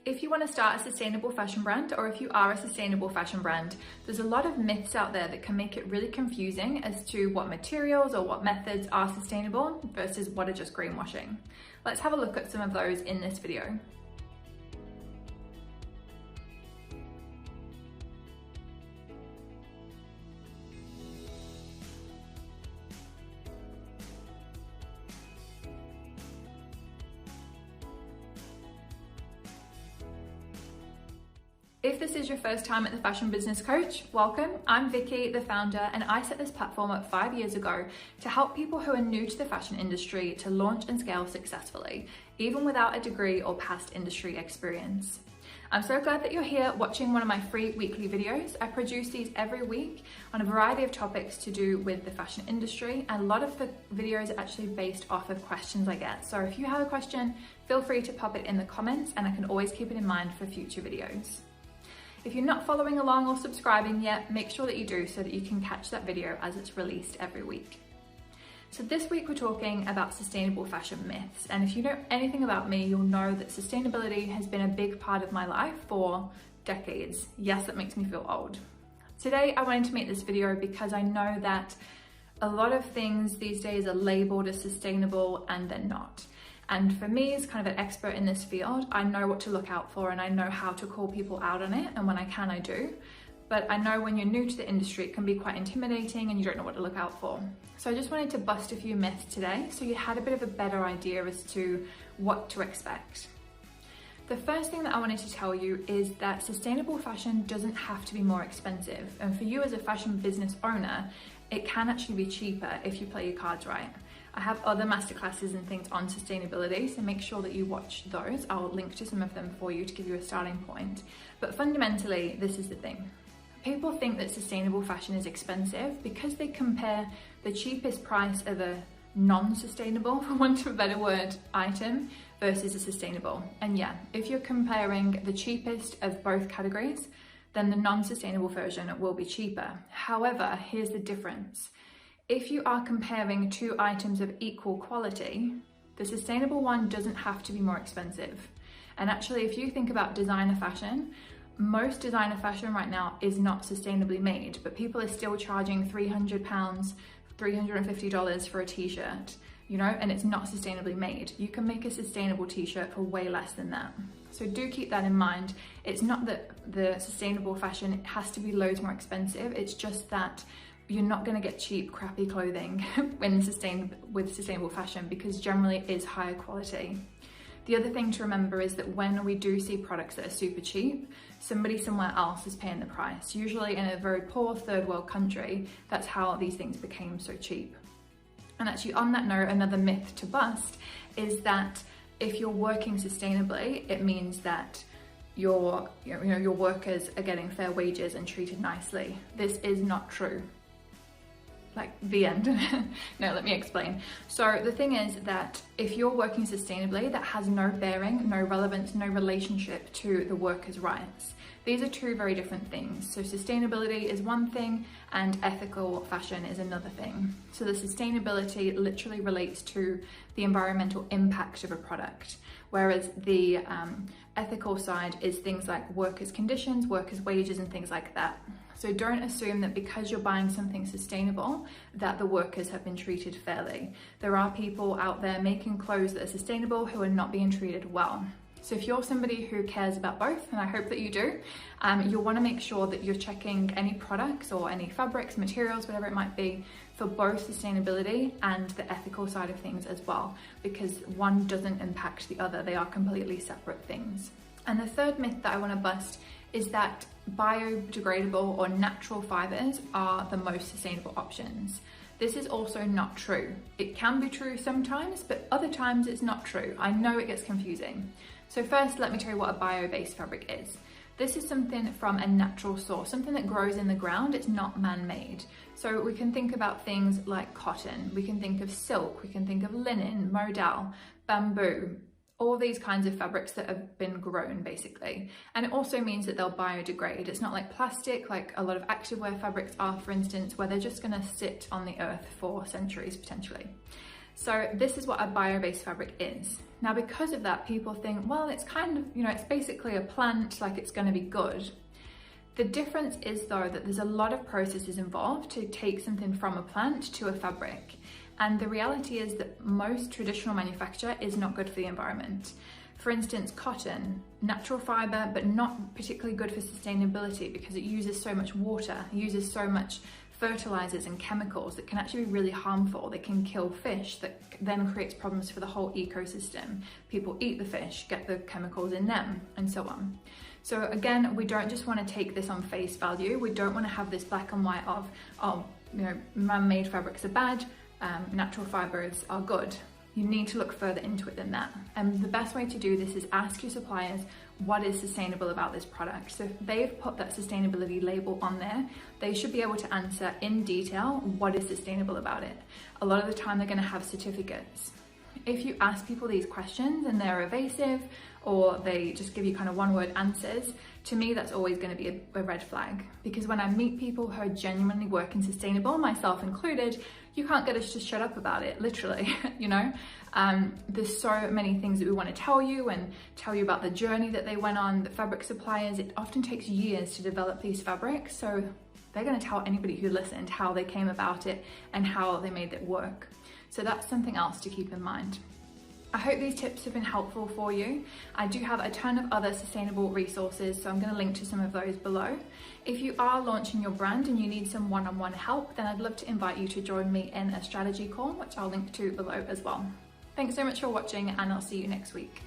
If you want to start a sustainable fashion brand, or if you are a sustainable fashion brand, there's a lot of myths out there that can make it really confusing as to what materials or what methods are sustainable versus what are just greenwashing. Let's have a look at some of those in this video. If this is your first time at the Fashion Business Coach, welcome. I'm Vicky, the founder, and I set this platform up 5 years ago to help people who are new to the fashion industry to launch and scale successfully, even without a degree or past industry experience. I'm so glad that you're here watching one of my free weekly videos. I produce these every week on a variety of topics to do with the fashion industry, and a lot of the videos are actually based off of questions I get. So if you have a question, feel free to pop it in the comments and I can always keep it in mind for future videos. If you're not following along or subscribing yet, make sure that you do so that you can catch that video as it's released every week. So this week we're talking about sustainable fashion myths, and if you know anything about me, you'll know that sustainability has been a big part of my life for decades. Yes, that makes me feel old. Today I wanted to make this video because I know that a lot of things these days are labeled as sustainable and they're not. And for me, as kind of an expert in this field, I know what to look out for and I know how to call people out on it, and when I can, I do. But I know when you're new to the industry, it can be quite intimidating and you don't know what to look out for. So I just wanted to bust a few myths today so you had a bit of a better idea as to what to expect. The first thing that I wanted to tell you is that sustainable fashion doesn't have to be more expensive. And for you as a fashion business owner, it can actually be cheaper if you play your cards right. I have other masterclasses and things on sustainability, so make sure that you watch those. I'll link to some of them for you to give you a starting point. But fundamentally, this is the thing. People think that sustainable fashion is expensive because they compare the cheapest price of a non-sustainable, for want of a better word, item versus a sustainable. And yeah, if you're comparing the cheapest of both categories, then the non-sustainable version will be cheaper. However, here's the difference. If you are comparing two items of equal quality, the sustainable one doesn't have to be more expensive. And actually, if you think about designer fashion, most designer fashion right now is not sustainably made, but people are still charging £300, $350 for a t-shirt, you know, and it's not sustainably made. You can make a sustainable t-shirt for way less than that. So do keep that in mind. It's not that the sustainable fashion has to be loads more expensive, it's just that you're not going to get cheap, crappy clothing with sustainable fashion, because generally it is higher quality. The other thing to remember is that when we do see products that are super cheap, somebody somewhere else is paying the price. Usually in a very poor third world country, that's how these things became so cheap. And actually on that note, another myth to bust is that if you're working sustainably, it means that your workers are getting fair wages and treated nicely. This is not true. Like the end. No, let me explain. So the thing is that if you're working sustainably, that has no bearing, no relevance, no relationship to the workers' rights. These are two very different things. So sustainability is one thing and ethical fashion is another thing. So the sustainability literally relates to the environmental impact of a product, whereas the ethical side is things like workers' conditions, workers' wages, and things like that. So don't assume that because you're buying something sustainable that the workers have been treated fairly. There are people out there making clothes that are sustainable who are not being treated well. So if you're somebody who cares about both, and I hope that you do, you'll want to make sure that you're checking any products or any fabrics, materials, whatever it might be, for both sustainability and the ethical side of things as well, because one doesn't impact the other. They are completely separate things. And the third myth that I want to bust is that biodegradable or natural fibers are the most sustainable options. This is also not true. It can be true sometimes, but other times it's not true. I know it gets confusing. So first, let me tell you what a bio-based fabric is. This is something from a natural source, something that grows in the ground. It's not man-made. So we can think about things like cotton, we can think of silk, we can think of linen, modal, bamboo, all these kinds of fabrics that have been grown basically. And it also means that they'll biodegrade. It's not like plastic, like a lot of activewear fabrics are, for instance, where they're just gonna sit on the earth for centuries potentially. So this is what a bio-based fabric is. Now, because of that, people think, well, it's kind of, it's basically a plant, like it's going to be good. The difference is though that there's a lot of processes involved to take something from a plant to a fabric. And the reality is that most traditional manufacture is not good for the environment. For instance, cotton, natural fiber, but not particularly good for sustainability because it uses so much water, uses so much fertilizers and chemicals that can actually be really harmful. They can kill fish, that then creates problems for the whole ecosystem. People eat the fish, get the chemicals in them, and so on. So again, we don't just want to take this on face value. We don't want to have this black and white of, oh, man-made fabrics are bad, natural fibers are good. You need to look further into it than that. And the best way to do this is ask your suppliers what is sustainable about this product. So if they've put that sustainability label on there, they should be able to answer in detail what is sustainable about it. A lot of the time they're going to have certificates. If you ask people these questions and they're evasive or they just give you kind of one-word answers, to me that's always going to be a red flag. Because when I meet people who are genuinely working sustainable, myself included, you can't get us to shut up about it, literally, There's so many things that we want to tell you and tell you about the journey that they went on. The fabric suppliers, it often takes years to develop these fabrics, so they're going to tell anybody who listened how they came about it and how they made it work. So that's something else to keep in mind. I hope these tips have been helpful for you. I do have a ton of other sustainable resources, so I'm going to link to some of those below. If you are launching your brand and you need some one-on-one help, then I'd love to invite you to join me in a strategy call, which I'll link to below as well. Thanks so much for watching, and I'll see you next week.